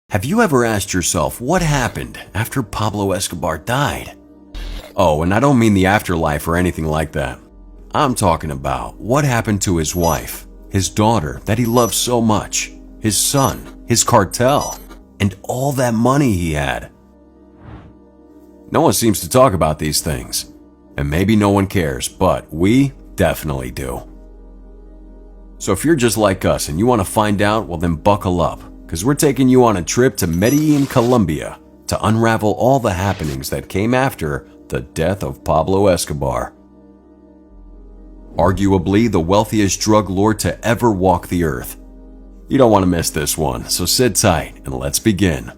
Have you ever asked yourself what happened after Pablo Escobar died? Oh, and I don't mean the afterlife or anything like that. I'm talking about what happened to his wife, his daughter that he loved so much, his son, his cartel, and all that money he had. No one seems to talk about these things, and maybe no one cares, but we definitely do. So if you're just like us and you want to find out, well then buckle up, because we're taking you on a trip to Medellin, Colombia, to unravel all the happenings that came after the death of Pablo Escobar. Arguably the wealthiest drug lord to ever walk the earth. You don't want to miss this one, so sit tight and let's begin.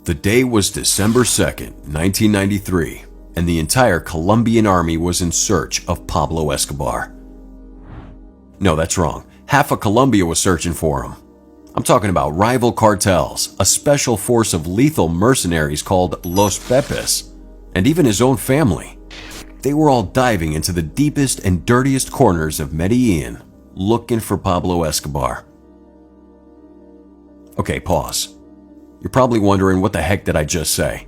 The day was December 2nd, 1993, and the entire Colombian army was in search of Pablo Escobar. No, that's wrong. Half of Colombia was searching for him. I'm talking about rival cartels, a special force of lethal mercenaries called Los Pepes, and even his own family. They were all diving into the deepest and dirtiest corners of Medellin, looking for Pablo Escobar. Okay, pause. You're probably wondering, what the heck did I just say?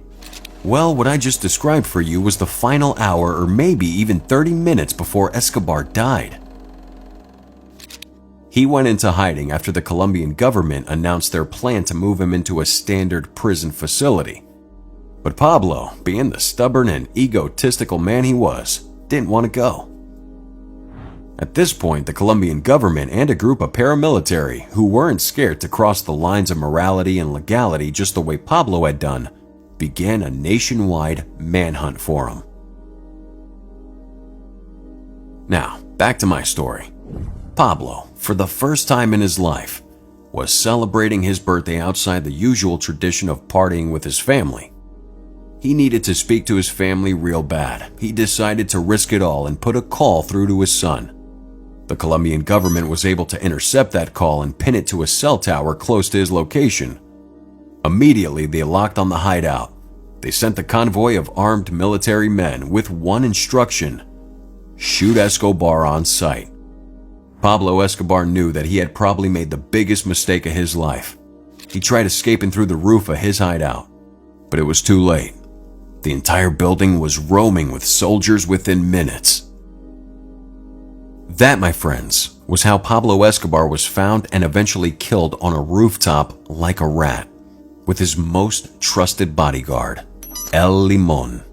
Well, what I just described for you was the final hour or maybe even 30 minutes before Escobar died. He went into hiding after the Colombian government announced their plan to move him into a standard prison facility. But Pablo, being the stubborn and egotistical man he was, didn't want to go. At this point, the Colombian government and a group of paramilitary who weren't scared to cross the lines of morality and legality just the way Pablo had done, began a nationwide manhunt for him. Now, back to my story. Pablo, for the first time in his life, was celebrating his birthday outside the usual tradition of partying with his family. He needed to speak to his family real bad. He decided to risk it all and put a call through to his son. The Colombian government was able to intercept that call and pin it to a cell tower close to his location. Immediately, they locked on the hideout. They sent the convoy of armed military men with one instruction: shoot Escobar on sight. Pablo Escobar knew that he had probably made the biggest mistake of his life. He tried escaping through the roof of his hideout, but it was too late. The entire building was roaming with soldiers within minutes. That, my friends, was how Pablo Escobar was found and eventually killed on a rooftop like a rat, with his most trusted bodyguard, El Limon.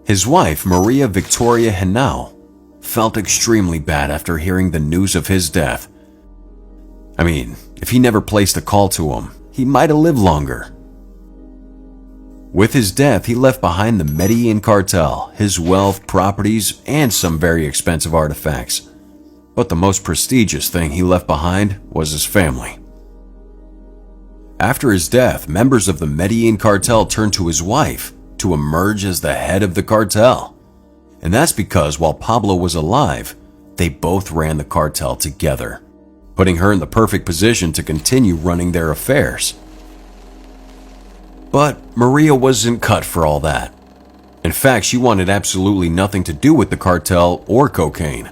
His wife, Maria Victoria Henao, felt extremely bad after hearing the news of his death. I mean, if he never placed a call to him, he might have lived longer. With his death, he left behind the Mexican cartel, his wealth, properties, and some very expensive artifacts. But the most prestigious thing he left behind was his family. After his death, members of the Mexican cartel turned to his wife to emerge as the head of the cartel. And that's because while Pablo was alive, they both ran the cartel together, putting her in the perfect position to continue running their affairs. But Maria wasn't cut for all that. In fact, she wanted absolutely nothing to do with the cartel or cocaine.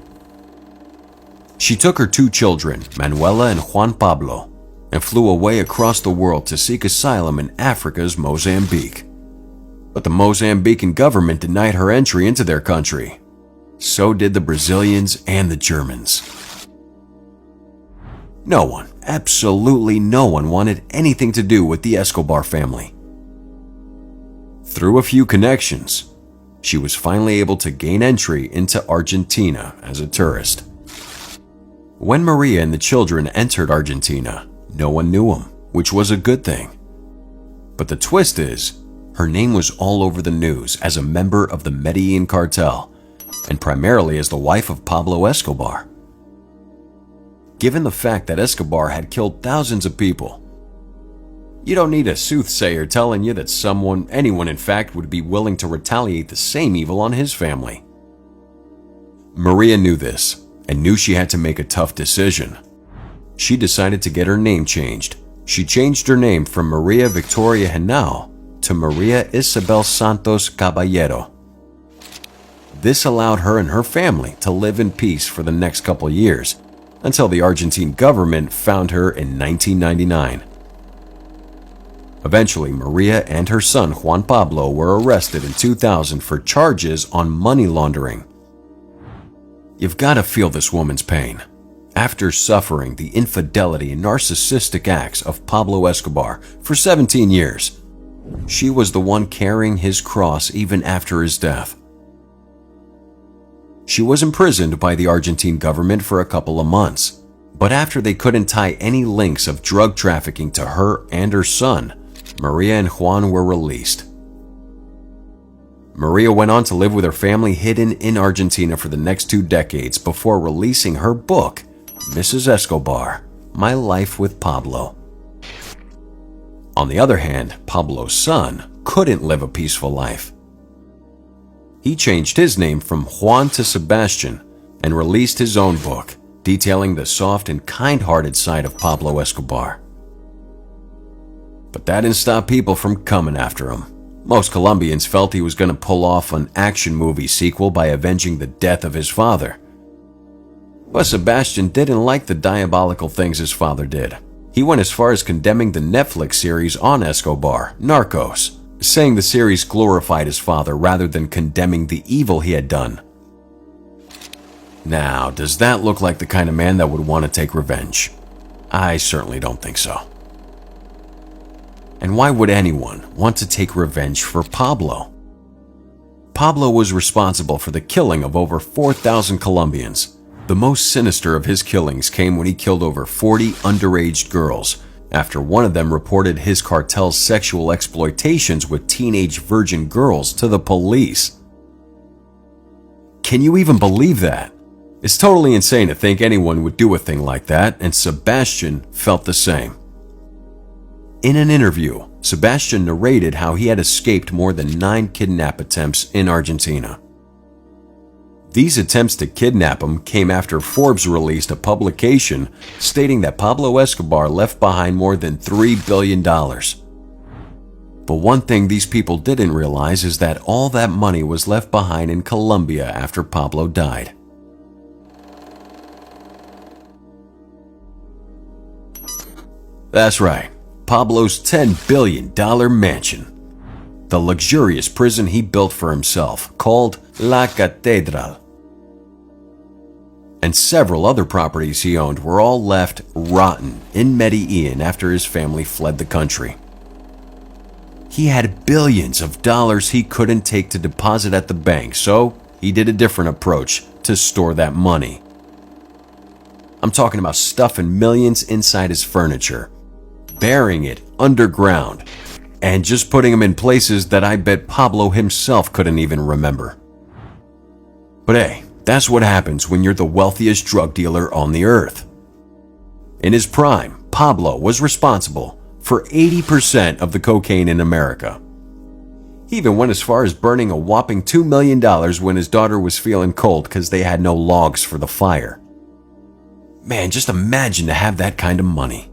She took her two children, Manuela and Juan Pablo, and flew away across the world to seek asylum in Africa's Mozambique. But the Mozambican government denied her entry into their country. So did the Brazilians and the Germans. No one, absolutely no one, wanted anything to do with the Escobar family. Through a few connections, she was finally able to gain entry into Argentina as a tourist. When Maria and the children entered Argentina, no one knew them, which was a good thing. But the twist is, her name was all over the news as a member of the Medellin cartel, and primarily as the wife of Pablo Escobar. Given the fact that Escobar had killed thousands of people, you don't need a soothsayer telling you that anyone in fact, would be willing to retaliate the same evil on his family. Maria knew this, and knew she had to make a tough decision. She decided to get her name changed. She changed her name from Maria Victoria Henao to Maria Isabel Santos Caballero. This allowed her and her family to live in peace for the next couple years, until the Argentine government found her in 1999. Eventually, Maria and her son Juan Pablo were arrested in 2000 for charges on money laundering. You've got to feel this woman's pain. After suffering the infidelity and narcissistic acts of Pablo Escobar for 17 years, she was the one carrying his cross even after his death. She was imprisoned by the Argentine government for a couple of months, but after they couldn't tie any links of drug trafficking to her and her son, Maria and Juan were released. Maria went on to live with her family hidden in Argentina for the next 2 decades before releasing her book, Mrs. Escobar, My Life with Pablo. On the other hand, Pablo's son couldn't live a peaceful life. He changed his name from Juan to Sebastian and released his own book, detailing the soft and kind-hearted side of Pablo Escobar. But that didn't stop people from coming after him. Most Colombians felt he was going to pull off an action movie sequel by avenging the death of his father. But Sebastian didn't like the diabolical things his father did. He went as far as condemning the Netflix series on Escobar, Narcos, saying the series glorified his father rather than condemning the evil he had done. Now, does that look like the kind of man that would want to take revenge? I certainly don't think so. And why would anyone want to take revenge for Pablo? Pablo was responsible for the killing of over 4,000 Colombians. The most sinister of his killings came when he killed over 40 underage girls, after one of them reported his cartel's sexual exploitations with teenage virgin girls to the police. Can you even believe that? It's totally insane to think anyone would do a thing like that, and Sebastian felt the same. In an interview, Sebastian narrated how he had escaped more than 9 kidnap attempts in Argentina. These attempts to kidnap him came after Forbes released a publication stating that Pablo Escobar left behind more than $3 billion. But one thing these people didn't realize is that all that money was left behind in Colombia after Pablo died. That's right, Pablo's $10 billion mansion. The luxurious prison he built for himself, called La Catedral. And several other properties he owned were all left rotten in Medellin after his family fled the country. He had billions of dollars he couldn't take to deposit at the bank, so he did a different approach to store that money. I'm talking about stuffing millions inside his furniture, burying it underground, and just putting them in places that I bet Pablo himself couldn't even remember. But hey, that's what happens when you're the wealthiest drug dealer on the earth. In his prime, Pablo was responsible for 80% of the cocaine in America. He even went as far as burning a whopping $2 million when his daughter was feeling cold because they had no logs for the fire. Man, just imagine to have that kind of money.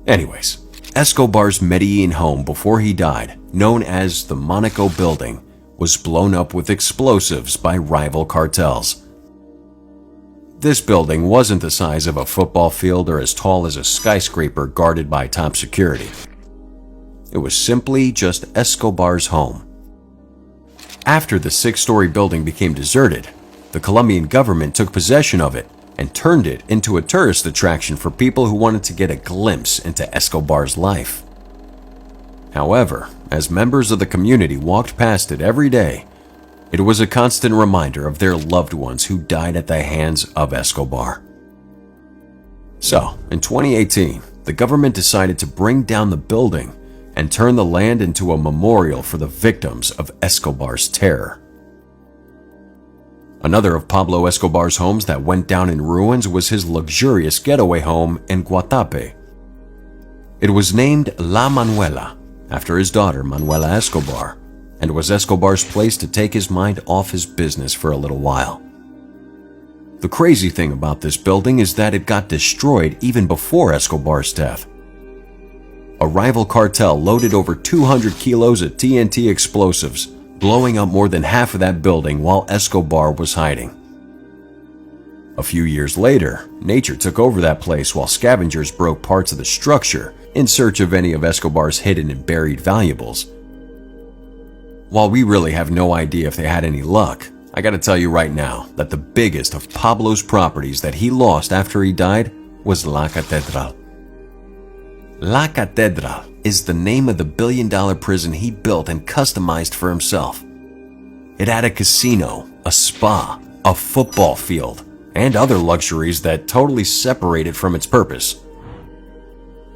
Anyways, Escobar's Medellin home before he died, known as the Monaco Building, was blown up with explosives by rival cartels. This building wasn't the size of a football field or as tall as a skyscraper guarded by top security. It was simply just Escobar's home. After the 6-story building became deserted, the Colombian government took possession of it and turned it into a tourist attraction for people who wanted to get a glimpse into Escobar's life. However, as members of the community walked past it every day, it was a constant reminder of their loved ones who died at the hands of Escobar. So, in 2018, the government decided to bring down the building and turn the land into a memorial for the victims of Escobar's terror. Another of Pablo Escobar's homes that went down in ruins was his luxurious getaway home in Guatape. It was named La Manuela, after his daughter Manuela Escobar, and was Escobar's place to take his mind off his business for a little while. The crazy thing about this building is that it got destroyed even before Escobar's death. a rival cartel loaded over 200 kilos of TNT explosives, blowing up more than half of that building while Escobar was hiding. A few years later, nature took over that place while scavengers broke parts of the structure in search of any of Escobar's hidden and buried valuables. While we really have no idea if they had any luck, I gotta tell you right now that the biggest of Pablo's properties that he lost after he died was La Catedral. La Catedral is the name of the billion-dollar prison he built and customized for himself. It had a casino, a spa, a football field, and other luxuries that totally separate it from its purpose.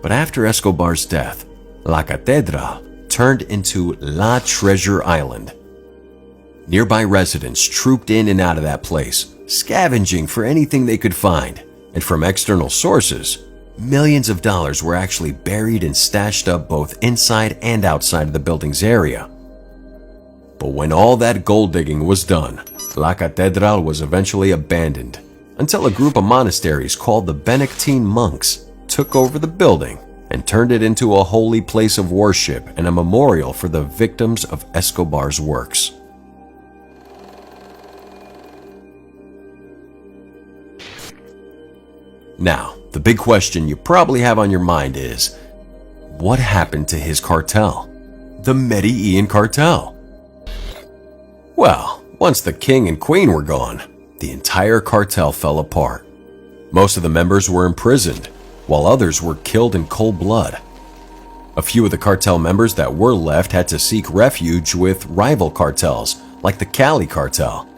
But after Escobar's death, La Catedral turned into La Treasure Island. Nearby residents trooped in and out of that place, scavenging for anything they could find, and from external sources, millions of dollars were actually buried and stashed up both inside and outside of the building's area. But when all that gold digging was done, La Catedral was eventually abandoned until a group of monasteries called the Benedictine monks took over the building and turned it into a holy place of worship and a memorial for the victims of Escobar's works. Now, the big question you probably have on your mind is, what happened to his cartel? The Medellin cartel? Well, once the king and queen were gone, the entire cartel fell apart. Most of the members were imprisoned, while others were killed in cold blood. A few of the cartel members that were left had to seek refuge with rival cartels, like the Cali cartel.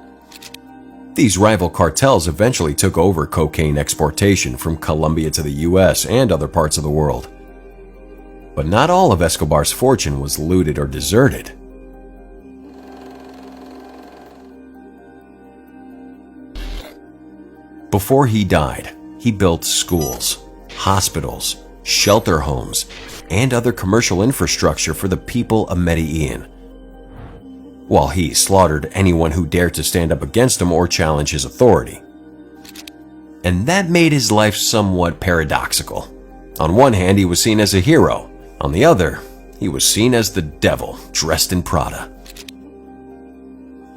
These rival cartels eventually took over cocaine exportation from Colombia to the US and other parts of the world. But not all of Escobar's fortune was looted or deserted. Before he died, he built schools, hospitals, shelter homes, and other commercial infrastructure for the people of Medellin, while he slaughtered anyone who dared to stand up against him or challenge his authority. And that made his life somewhat paradoxical. On one hand, he was seen as a hero. On the other, he was seen as the devil dressed in Prada.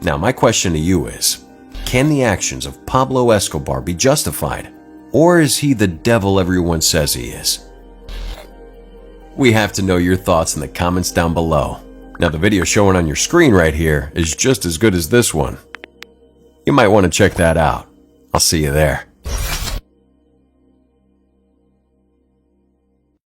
Now, my question to you is, can the actions of Pablo Escobar be justified, or is he the devil everyone says he is? We have to know your thoughts in the comments down below. Now, the video showing on your screen right here is just as good as this one. You might want to check that out. I'll see you there.